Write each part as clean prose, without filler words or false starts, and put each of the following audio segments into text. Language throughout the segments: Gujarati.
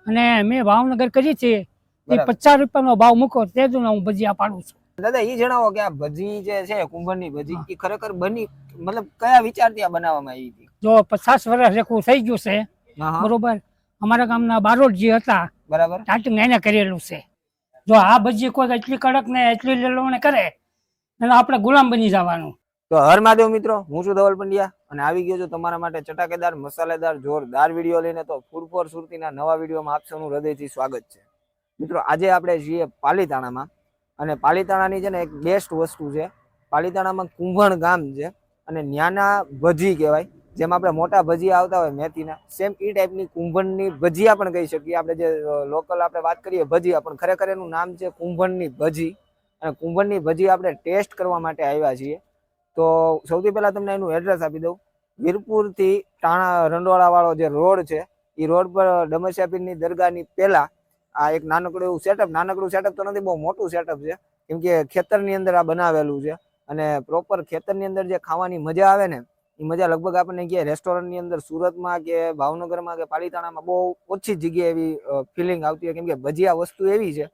અને મેં ભાવનગર કરી છે એ બરાબર. 50 રૂપિયાનો ભાવ મૂકો તે જ હું ભજીયા પાડું છું. દાદા એ જણાવો કે આ ભજી જે છે કુંભરની ભજી હા. એ ખરેખર બની મતલબ કયા વિચારથી આ બનાવવામાં આવી હતી? જો 50 વર્ષ જેવું થઈ ગયું છે હા હા બરોબર. અમારા ગામના બારોટજી હતા બરાબર. સ્ટાર્ટિંગ એને કરેલું છે. જો આ ભજી કોઈ એટલી કડક ને એટલી લેલવણે કરે એટલે આપણે ગુલામ બની જવાનું. તો હર મહાદેવ મિત્રો, હું છું ધવલ પંડ્યા અને આવી ગયો છું તમારા માટે ચટાકેદાર મસાલેદાર જોરદાર વિડીયો લઈને. તો ફૂડ ફોર સુરતીના નવા વિડીયોમાં આપ સૌનું હૃદયથી સ્વાગત છે. મિત્રો આજે આપણે છીએ પાલીતાણામાં અને પાલીતાણાની છે ને એક બેસ્ટ વસ્તુ છે. પાલીતાણામાં કુંભણ ગામ છે અને ન્યાના ભજી કહેવાય. જેમ આપણે મોટા ભજીયા આવતા હોય મેથીના, સેમ એ ટાઈપની કુંભણની ભજીયા પણ કહી શકીએ આપણે. જે લોકલ આપણે વાત કરીએ ભજીયા, પણ ખરેખર એનું નામ છે કુંભણની ભજી. અને કુંભણની ભજી આપણે ટેસ્ટ કરવા માટે આવ્યા છીએ. તો સૌથી પહેલા તમને એનું એડ્રેસ આપી દઉં. વીરપુરથી ટાણા રંડોળા વાળો જે રોડ છે એ રોડ પર ડમસિયા પીરની દરગાહની પહેલા આ એક નાનકડું એવું સેટઅપ, નાનકડું સેટઅપ તો નથી, બહુ મોટું સેટઅપ છે. કેમ કે ખેતરની અંદર આ બનાવેલું છે અને પ્રોપર ખેતરની અંદર જે ખાવાની મજા આવે ને એ મજા લગભગ આપણને ક્યાંય રેસ્ટોરન્ટની અંદર સુરતમાં કે ભાવનગરમાં કે પાલીતાણામાં બહુ ઓછી જગ્યાએ એવી ફિલિંગ આવતી હોય. કેમ કે ભજીયા વસ્તુ એવી છે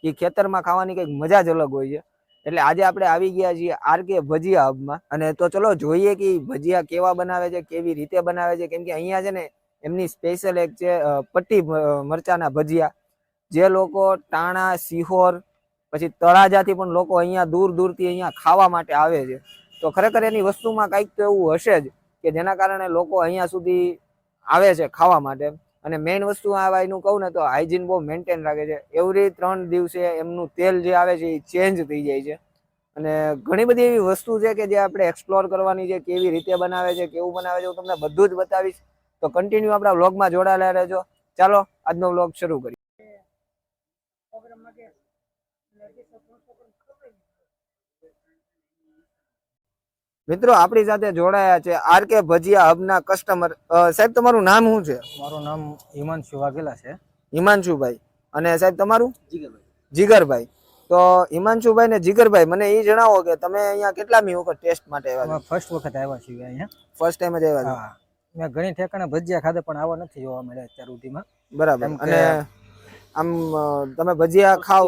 કે ખેતરમાં ખાવાની કંઈક મજા જ અલગ હોય છે. એટલે આજે આપણે આવી ગયા છીએ આરકે ભજીયા હબમાં. અને તો ચલો જોઈએ કે ભજીયા કેવા બનાવે છે, કેવી રીતે બનાવે છે. કેમ કે અહીંયા છે ને એમની સ્પેશિયલ એક છે પટ્ટી મરચાના ભજીયા. જે લોકો ટાણા, સિહોર પછી તળાજાથી પણ લોકો અહીંયા દૂર દૂરથી અહીંયા ખાવા માટે આવે છે. તો ખરેખર એની વસ્તુમાં કંઈક તો એવું હશે જ કે જેના કારણે લોકો અહીંયા સુધી આવે છે ખાવા માટે. અને મેઇન વસ્તુ આ એનું કહું ને તો હાઇજીન બહુ મેન્ટેન રાખે છે. એવરી 3 દિવસે એમનું તેલ જે આવે છે એ ચેન્જ થઈ જાય છે. અને ઘણી બધી એવી વસ્તુ છે કે જે આપણે એક્સપ્લોર કરવાની છે. કેવી રીતે બનાવે છે, કેવું બનાવે છે, હું તમને બધું જ બતાવીશ. તો કન્ટિન્યુ આપણા વ્લોગમાં જોડાયેલા રહેજો. ચાલો આજનો વ્લોગ શરૂ કરીએ. મિત્રો આપણી સાથે જોડાયા છે આરકે ભજીયા હબના કસ્ટમર. સાહેબ તમારું નામ શું છે? મારું નામ હિમાંશુ વાઘેલા છે. હિમાંશુભાઈ. અને સાહેબ તમારું? જીગરભાઈ. તો હિમાંશુભાઈ ને જીગરભાઈ, મને એ જણાવો કે તમે અહીંયા કેટલામી વખત ટેસ્ટ માટે આવ્યા? ફર્સ્ટ વખત આવ્યા છીએ અહીંયા. ફર્સ્ટ ટાઈમ જ આવ્યા છો? હા, મેં ઘણી ઠેકાણે ભજીયા ખાધા પણ આવા નથી જોવા મળ્યા અત્યાર સુધીમાં. બરાબર. કેમ કે અને આમ તમે ભજીયા ખાવ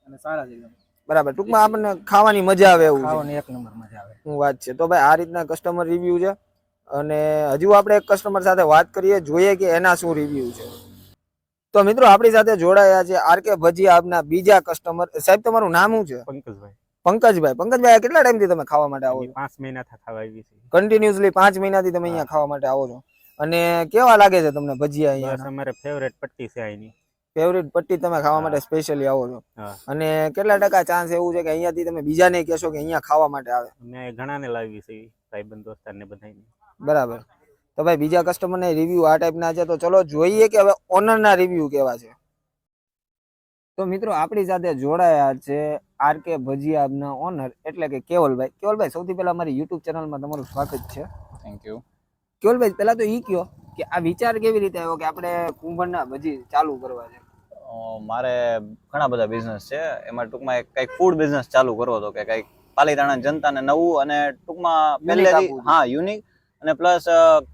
અને સારા છે એકદમ. બરાબર, ટૂંકમાં આપણને ખાવાની મજા આવે એવું છે. ખાવાની એક નંબર મજા આવે. શું વાત છે. તો ભાઈ આ રીતના કસ્ટમર રિવ્યુ છે. અને હજુ આપણે એક કસ્ટમર સાથે વાત કરીએ, જોઈએ કે એના શું રિવ્યુ છે. તો મિત્રો આપણી સાથે જોડાયા છે આરકે ભજીયા હબના બીજા કસ્ટમર. સાહેબ તમારું નામ શું છે? પંકજભાઈ. પંકજભાઈ. પંકજભાઈ કેટલા ટાઈમથી તમે ખાવા માટે આવો છો? 5 મહિના થવા આવી છે. કન્ટિન્યુઅસલી 5 મહિનાથી તમે અહીંયા ખાવા માટે આવો છો. અને કેવા લાગે છે તમને ભજીયા અહીંયા? બસ અમારે ફેવરેટ પટ્ટી છે અહીંની. ફેવરિટ પટ્ટી તમે ખાવા માટે સ્પેશિયલી આવો છો. અને કેટલા ટકા ચાન્સ એવું છે કે અહીંયાથી તમે બીજાને કહેશો કે અહીંયા ખાવા માટે આવે? અમે ઘણાને લાવી છે, ભાઈબંધ દોસ્તારને બધાને. બરાબર. તો ભાઈ બીજા કસ્ટમરના રિવ્યુ આ ટાઈપના છે. તો ચલો જોઈએ કે હવે ઓનરના રિવ્યુ કેવા છે. તો મિત્રો આપણી સાથે જોડાયા છે આરકે ભજીયા હબના ઓનર એટલે કે કેવલભાઈ. કેવલભાઈ, સૌથી પહેલા અમારી યુટ્યુબ ચેનલમાં તમારું સ્વાગત છે. Thank you. કેવલભાઈ, પહેલા તો ઈ કયો કે આ વિચાર કેવી રીતે આવ્યો કે આપણે કુંભણના ભજી ચાલુ કરવા છે? મારે ઘણા બધા બિઝનેસ છે. એમાં ટૂંકમાં કંઈક ફૂડ બિઝનેસ ચાલુ કરવો હતો કે કંઈક પાલીતાણા જનતાને નવું અને ટૂંકમાં પહેલેથી યુનિક. અને પ્લસ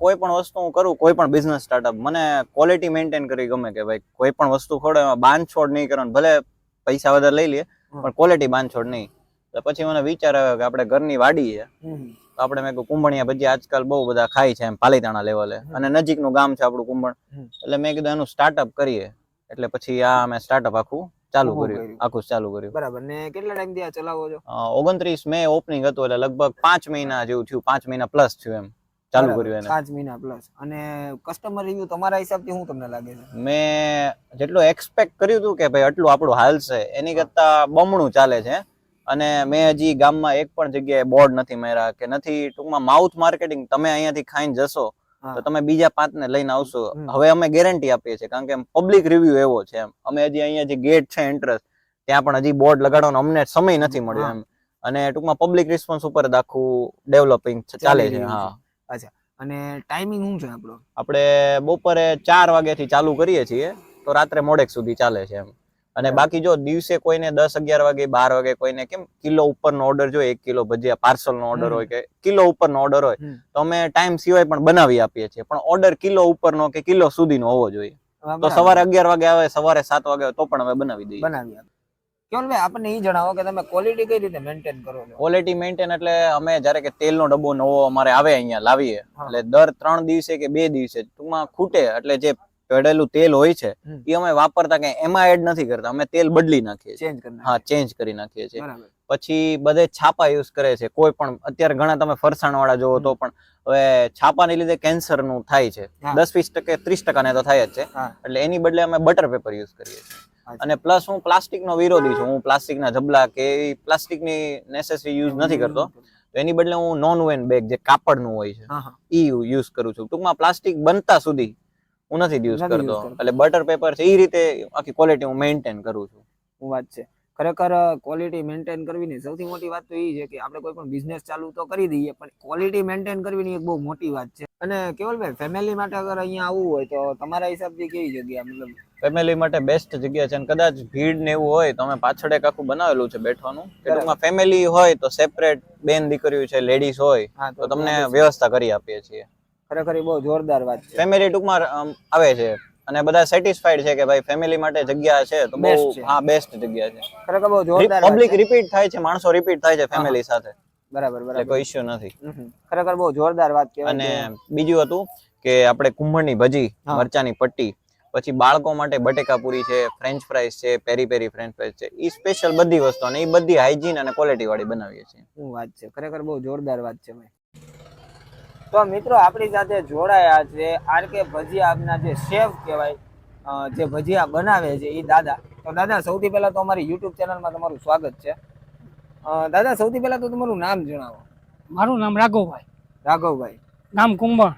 કોઈ પણ વસ્તુ હું કરું, કોઈ પણ બિઝનેસ સ્ટાર્ટઅપ, મને ક્વોલિટી મેન્ટેન કરી ગમે કે ભાઈ કોઈ પણ વસ્તુ ખોડે એમાં બાંધછોડ નહીં કરવાનું. ભલે પૈસા વધારે લઈ લઈએ પણ ક્વોલિટી બાંધછોડ નહીં. તો પછી મને વિચાર આવ્યો કે આપણે ઘરની વાડી છે તો આપણે મેં કુંભણિયા ભજીયા આજકાલ બહુ બધા ખાય છે એમ પાલીતાણા લેવલે, અને નજીકનું ગામ છે આપણું કુંભણ. એટલે મેં કીધું એનું સ્ટાર્ટઅપ કરીએ. એટલે પછી આ મેં સ્ટાર્ટઅપ આખું ચાલુ કર્યું. બરાબર. ને કેટલા ટાઈમ થી આ ચલાવો છો? 29 મે ઓપનિંગ હતું એટલે લગભગ 5 મહિના જેવું થયું. 5 મહિના પ્લસ થયું એમ ચાલુ કર્યું એને. 5 મહિના પ્લસ. અને કસ્ટમર રિવ્યુ તમારા હિસાબથી શું તમને લાગે છે? મેં જેટલું એક્સપેક્ટ કર્યું હતું કે ભાઈ આટલું આપણું હાલશે એની કરતા બમણું ચાલે છે. અને મેં હજી ગામમાં એક પણ જગ્યાએ બોર્ડ નથી માર્યા કે નથી. ટૂંકમાં માઉથ માર્કેટિંગ, તમે અહીંયાથી ખાઈને જશો તો તમે બીજા 5 ને લઈને આવશો. હવે અમે ગેરંટી આપીએ છીએ કારણ કે પબ્લિક રિવ્યુ એવો છે એમ. અમે હજી અહીંયા જે ગેટ છે એન્ટ્રન્સ ત્યાં પણ હજી બોર્ડ લગાડવાનો અમને સમય નથી મળ્યો એમ. અને ટૂંકમાં પબ્લિક રિસ્પોન્સ ઉપર જ આખું ડેવલપિંગ ચાલે છે. હા. અચ્છા. અને ટાઈમિંગ શું છે આપણો? આપણે બપોરે 4 વાગ્યાથી ચાલુ કરીએ છીએ તો રાત્રે મોડેક સુધી ચાલે છે એમ. અને બાકી જો દિવસે કોઈને 10-11 વાગે 12 વાગે કોઈને કેમ કિલો ઉપરનો ઓર્ડર જોઈએ, 1 કિલો ભજીયા પાર્સલ નો ઓર્ડર હોય કે કિલો ઉપરનો ઓર્ડર હોય, તો અમે ટાઈમ સિવાય પણ બનાવી આપીએ છીએ, પણ ઓર્ડર કિલો ઉપરનો કે કિલો સુધીનો હોવો જોઈએ. તો સવારે 11 વાગે આવે, સવારે 7 વાગે આવે તો પણ અમે બનાવી દઈએ. બનાવી આપે. કેવલભાઈ આપણને એ જણાવો કે તમે ક્વોલિટી કઈ રીતે મેન્ટેન કરો છો? ક્વોલિટી મેન્ટેન એટલે અમે જ્યારે કે તેલનો ડબ્બો નવો અમારે આવે અહીંયા લાવીએ એટલે દર 3 દિવસે કે 2 દિવસે ટૂંકમાં ખૂટે એટલે જે પેડેલું તેલ હોય છે એ અમે વાપરતા કે એમાં એડ નથી કરતા, અમે તેલ બદલી નાખીએ છીએ. હા, ચેન્જ કરી નાખીએ છીએ. પછી બધે છાપા યુઝ કરે છે. કોઈ પણ અત્યારે ઘણા તમે ફરસાણ વાળા જોવો તો પણ હવે છાપાને લીધે કેન્સર નું થાય છે. 10-20% 30% ને તો થાય જ છે. એટલે એની બદલે અમે બટર પેપર યુઝ કરીએ છીએ. અને પ્લસ હું પ્લાસ્ટિક નો વિરોધી છું. હું પ્લાસ્ટિક ના જબલા કે પ્લાસ્ટિક ની નેસેસરી યુઝ નથી કરતો. તો એની બદલે હું નોન વેન બેગ જે કાપડ નું હોય છે ઈ યુઝ કરું છું. ટૂંકમાં પ્લાસ્ટિક બનતા સુધી હું નથી યુઝ કરતો. એટલે બટર પેપર છે એ રીતે આખી ક્વોલિટી હું મેન્ટેન કરું છું. હું વાત છે. ખરેખર ક્વોલિટી મેન્ટેન કરવીની સૌથી મોટી વાત તો એ છે કે આપણે કોઈ પણ બિઝનેસ ચાલુ તો કરી દઈએ, પણ ક્વોલિટી મેન્ટેન કરવીની એક બહુ મોટી વાત છે. અને કેવલભાઈ ફેમિલી માટે અગર અહીંયા આવવું હોય તો તમારા હિસાબથી કેવી જગ્યા, મતલબ ફેમિલી માટે બેસ્ટ જગ્યા છે. અને કદાચ ભીડ ને એવું હોય તો અમે પાછળ એક આખું બનાવેલું છે બેઠવાનું. ટૂંકમાં ફેમિલી હોય તો સેપરેટ બેન દીકરીઓ છે, લેડીઝ હોય તો તમને વ્યવસ્થા કરી આપીએ છીએ. ખરેખર બહુ જોરદાર વાત છે. ફેમિલી ટૂંકમાં આવે છે અને બધા સેટિસ્ફાઈડ છે કે ભાઈ ફેમિલી માટે જગ્યા છે તો બહુ બેસ્ટ જગ્યા છે. ખરેખર બહુ જોરદાર. પબ્લિક રિપીટ થાય છે, માણસો રિપીટ થાય છે ફેમિલી સાથે. બરાબર બરાબર, કોઈ ઇશ્યુ નથી. ખરેખર બહુ જોરદાર વાત કહેવાય. અને બીજું હતું કે આપણે કુંભળની ભજી, મરચાની પટ્ટી, પછી બાળકો માટે બટેકા પૂરી છે, ફ્રેન્ચ ફ્રાઈઝ છે, પેરી પેરી ફ્રેન્ચ ફ્રાઈઝ છે, ઈ સ્પેશિયલ બધી વસ્તુ અને ઈ બધી હાઇજીન અને ક્વોલિટી વાળી બનાવીએ છીએ. શું વાત છે, ખરેખર બહુ જોરદાર વાત છે ભાઈ. તો મિત્રો આપણી સાથે જોડાયા છે આરકે ભજીયાના જે શેફ કહેવાય, જે ભજીયા બનાવે છે એ દાદા. તો દાદા સૌથી પહેલા તો અમારી યુટ્યુબ ચેનલમાં તમારું સ્વાગત છે. દાદા સૌથી પહેલા તો તમારું નામ જણાવો. મારું નામ રાઘવભાઈ. રાઘવભાઈ, નામ કુંભણ.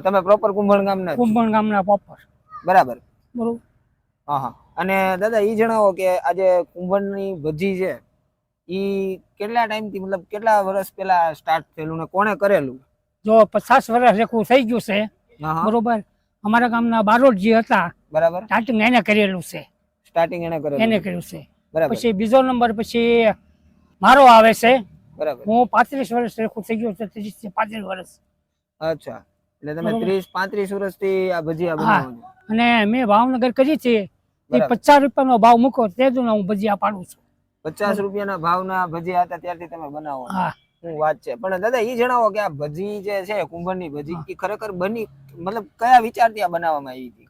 તમે પ્રોપર કુંભણ ગામના? કુંભણ ગામના પ્રોપર. બરાબર બરોબર. હા. અને દાદા એ જણાવો કે આજે કુંભણની ભજી છે ઈ કેટલા ટાઈમથી, મતલબ કેટલા વર્ષ પહેલા સ્ટાર્ટ થયેલું ને કોણે કરેલું? જો 50 વર્ષ રેખું થઈ ગયું છે. બરોબર. અમારા ગામના બારોટજી હતા. બરાબર. સ્ટાર્ટિંગ એને કરેલું છે. સ્ટાર્ટિંગ એને કર્યું છે. બરાબર. પછી બીજો નંબર પછી મારો આવે છે. બરાબર. હું 35 વર્ષ રેખું થઈ ગયું છે. 30-35 વર્ષ. અચ્છા, એટલે તમે 30-35 વર્ષથી આ ભજીયા બનાવો છો? અને મેં ભાવનગર કરી છે એ 50 રૂપિયાનો ભાવ મૂકો તે જ હું ભજીયા પાડું છું. 50 રૂપિયાના ભાવના ભજીયા હતા ત્યારથી તમે બનાવો? હા. શું વાત છે. પણ દાદા એ જણાવો કે આ ભજી જે છે કુંભણની ભજી એ ખરેખર બની, મતલબ કયા વિચારથી આ બનાવવામાં આવી હતી?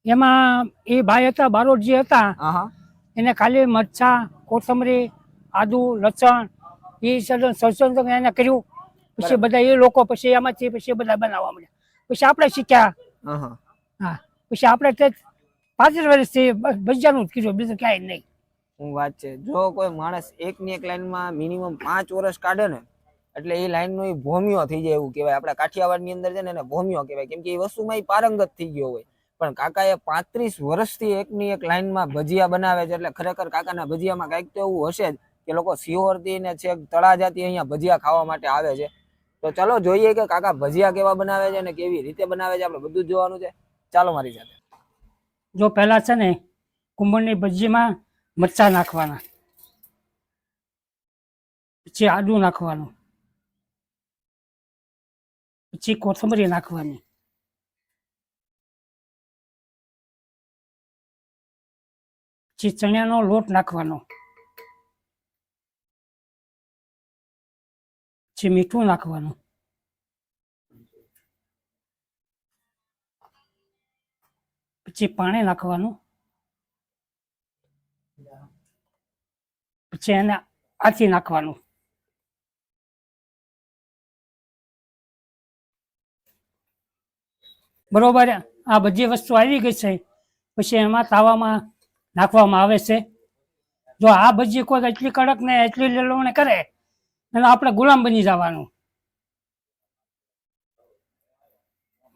એમાં એ ભાઈ હતા, બારોટજી હતા, એને ખાલી મરચા, કોથમરી, આદુ, લસણ એ સંશોધન એને કર્યું. પછી બધા એ લોકો પછી એમાંથી પછી બધા બનાવવા મળ્યા. પછી આપણે શીખ્યા. હા, પછી આપણે તે 35 વર્ષથી ભજીયાનું જ કીધું, બીજું ક્યાંય નહીં. શું વાત છે. જો કોઈ માણસ એકની એક લાઈનમાં મિનિમમ 5 વર્ષ કાઢે ને એટલે એ લાઈનનો એ ભોમિયો થઈ જાય એવું કહેવાય. આપણા કાઠિયાવાડની અંદર છે ને એને ભોમિયો કહેવાય, કેમ કે એ વસ્તુમાં એ પારંગત થઈ ગયો હોય. પણ કાકાએ 35 વર્ષથી એકની એક લાઈનમાં ભજીયા બનાવે છે. એટલે ખરેખર કાકાના ભજીયામાં કંઈક તો એવું હશે જ કે લોકો સિહોરથી ને છેક તળાજાથી અહીંયા ભજીયા ખાવા માટે આવે છે. તો ચલો જોઈએ કે કાકા ભજીયા કેવા બનાવે છે અને કેવી રીતે બનાવે છે, આપણે બધું જ જોવાનું છે. ચાલો મારી સાથે. જો પહેલા છે ને કુંભળની ભજીમાં મરચા નાખવાના, પછી આદુ નાખવાનું, પછી કોથમરી નાખવાની, પછી ચણાનો લોટ નાખવાનો, પછી મીઠું નાખવાનું, પછી પાણી નાખવાનું, પછી એને આથી નાખવાનું. બરોબર. આ બધી વસ્તુ આવી ગઈ છે. પછી એમાં તાવામાં નાખવામાં આવે છે. જો આ ભજી કોઈ એટલી કડક ને એટલી લેલવણે કરે અને આપણે ગુલામ બની જવાનું.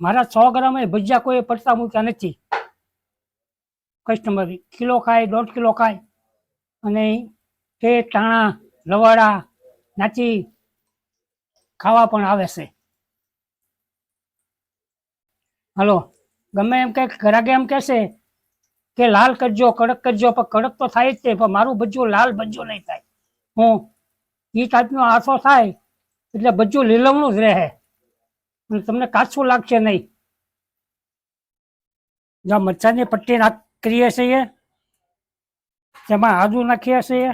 મારા 100 ગ્રામ ભજીયા કોઈ પડતા મૂક્યા નથી. કસ્ટમર કિલો ખાય, 1.5 કિલો ખાય, અને તે ટાણા, લવાડા, નાચી ખાવા પણ આવે છે. હલો, ગમે એમ કે ઘરાકે એમ કહેશે કે લાલ કરજો કડક કરજો, પણ કડક તો થાય જ તે, પણ મારું ભજ્યું લાલ ભજ્યું નહીં થાય. હું એ ટાઈપનો આથો થાય એટલે ભજ્યું લીલવણું જ રહે અને તમને કાચું લાગશે નહીં. જ્યાં મરચાની પટ્ટી કરીએ છીએ તેમાં આદુ નાખીએ છીએ,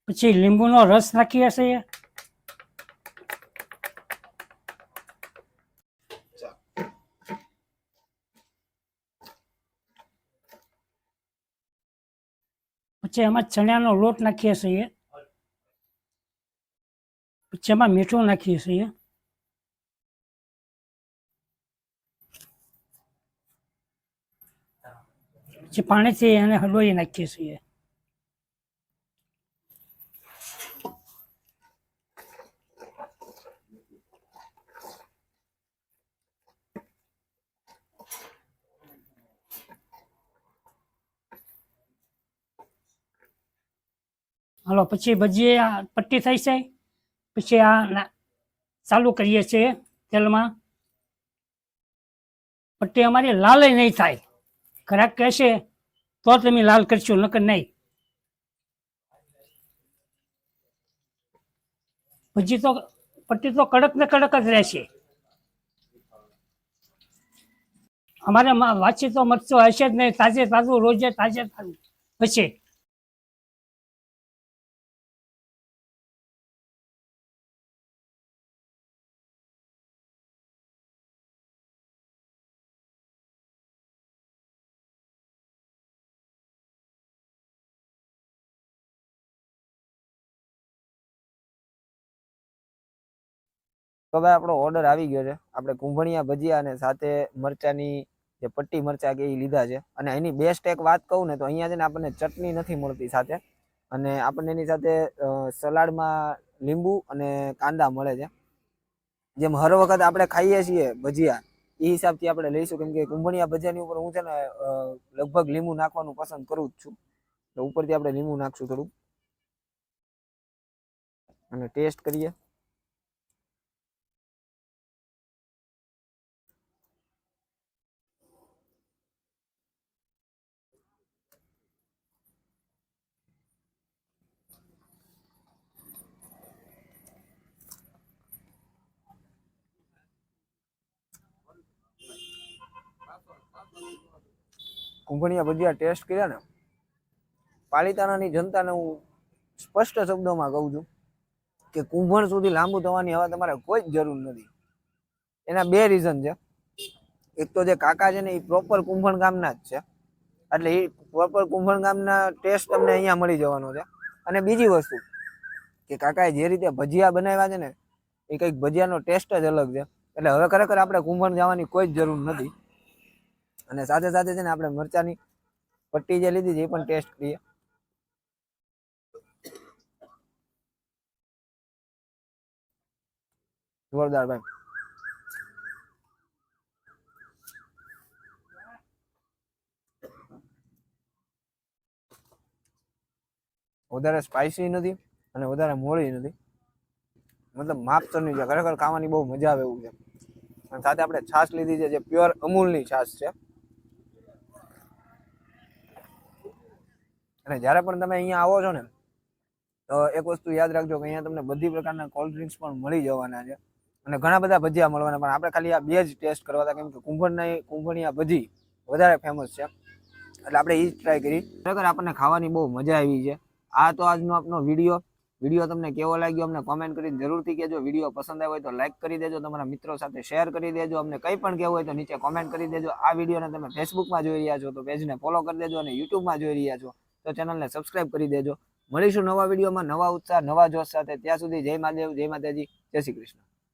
પછી લીંબુનો રસ નાખીએ છીએ, પછી એમાં ચણાનો લોટ નાખીએ છીએ, પછી એમાં મીઠું નાખીએ છીએ, પછી પાણીથી એને હલવાઈ નાખીએ છીએ. હાલો પછી ભજી પટ્ટી થઈ જાય પછી આ ચાલુ કરીએ છીએ તેલમાં. પટ્ટી અમારી લાલ નહીં થાય, ગ્રાહક કહેશે તો તમે લાલ કરશો, નકર નહીં. ભજી તો પટ્ટી તો કડક ને કડક જ રહેશે. અમારે વાંચી તો મરચું હશે જ નહીં, તાજે તાજું રોજે તાજે તાજું હશે. તો ભાઈ આપણો ઓર્ડર આવી ગયો છે. આપણે કુંભણિયા ભજીયા અને સાથે મરચાની જે પટ્ટી મરચા કે એ લીધા છે. અને એની બેસ્ટ એક વાત કહું ને તો અહીંયા છે ને આપણને ચટણી નથી મળતી સાથે, અને આપણને એની સાથે સલાડમાં લીંબુ અને કાંદા મળે છે. જેમ હર વખત આપણે ખાઈએ છીએ ભજીયા એ હિસાબથી આપણે લઈશું, કેમ કે કુંભણિયા ભજીયાની ઉપર હું છે ને લગભગ લીંબુ નાખવાનું પસંદ કરું જ છું. તો ઉપરથી આપણે લીંબુ નાખશું થોડું અને ટેસ્ટ કરીએ. કુંભણિયા ભજીયા ટેસ્ટ કર્યા ને, પાલિતાણાની જનતાને હું સ્પષ્ટ શબ્દોમાં કહું છું કે કુંભણ સુધી લાંબુ થવાની હવે તમારે કોઈ જ જરૂર નથી. એના બે રીઝન છે. એક તો જે કાકા છે ને એ પ્રોપર કુંભણ ગામના જ છે, એટલે એ પ્રોપર કુંભણ ગામના ટેસ્ટ તમને અહીંયા મળી જવાનો છે. અને બીજી વસ્તુ કે કાકાએ જે રીતે ભજીયા બનાવ્યા છે ને એ કંઈક ભજીયાનો ટેસ્ટ જ અલગ છે. એટલે હવે ખરેખર આપણે કુંભણ જવાની કોઈ જ જરૂર નથી. અને સાથે સાથે છે ને આપણે મરચાની પટ્ટી જે લીધી છે એ પણ ટેસ્ટ કરીએ. જોરદાર ભાઈ. વધારે સ્પાઇસી નથી અને વધારે મોળી નથી, મતલબ માપસરની છે. ખરેખર ખાવાની બહુ મજા આવે એવું છે. અને સાથે આપણે છાશ લીધી છે જે પ્યોર અમૂલની છાશ છે. અને જ્યારે પણ તમે અહીંયા આવો છો ને તો એક વસ્તુ યાદ રાખજો કે અહીંયા તમને બધી પ્રકારના કોલ્ડ ડ્રિંક્સ પણ મળી જવાના છે અને ઘણા બધા ભજીયા મળવાના. પણ આપણે ખાલી આ બે જ ટેસ્ટ કરવા હતા, કેમ કે કુંભણિયા ભજી વધારે ફેમસ છે એટલે આપણે એ જ ટ્રાય કરી. ખરેખર આપણને ખાવાની બહુ મજા આવી છે. આ તો આજનો આપનો વિડીયો તમને કેવો લાગ્યો અમને કોમેન્ટ કરીને જરૂરથી કહેજો. વિડીયો પસંદ આવ્યો હોય તો લાઈક કરી દેજો, તમારા મિત્રો સાથે શેર કરી દેજો. અમને કંઈ પણ કહેવું હોય તો નીચે કોમેન્ટ કરી દેજો. આ વિડીયોને તમે ફેસબુકમાં જોઈ રહ્યા છો તો પેજને ફોલો કરી દેજો, અને યુટ્યુબમાં જોઈ રહ્યા છો તો ચેનલને સબસ્ક્રાઇબ કરી દેજો. મળીશું નવા વિડીયોમાં, નવા ઉત્સાહ, નવા જોશ સાથે. ત્યાં સુધી જય મહાદેવ, જય માતાજી, જય શ્રી કૃષ્ણ.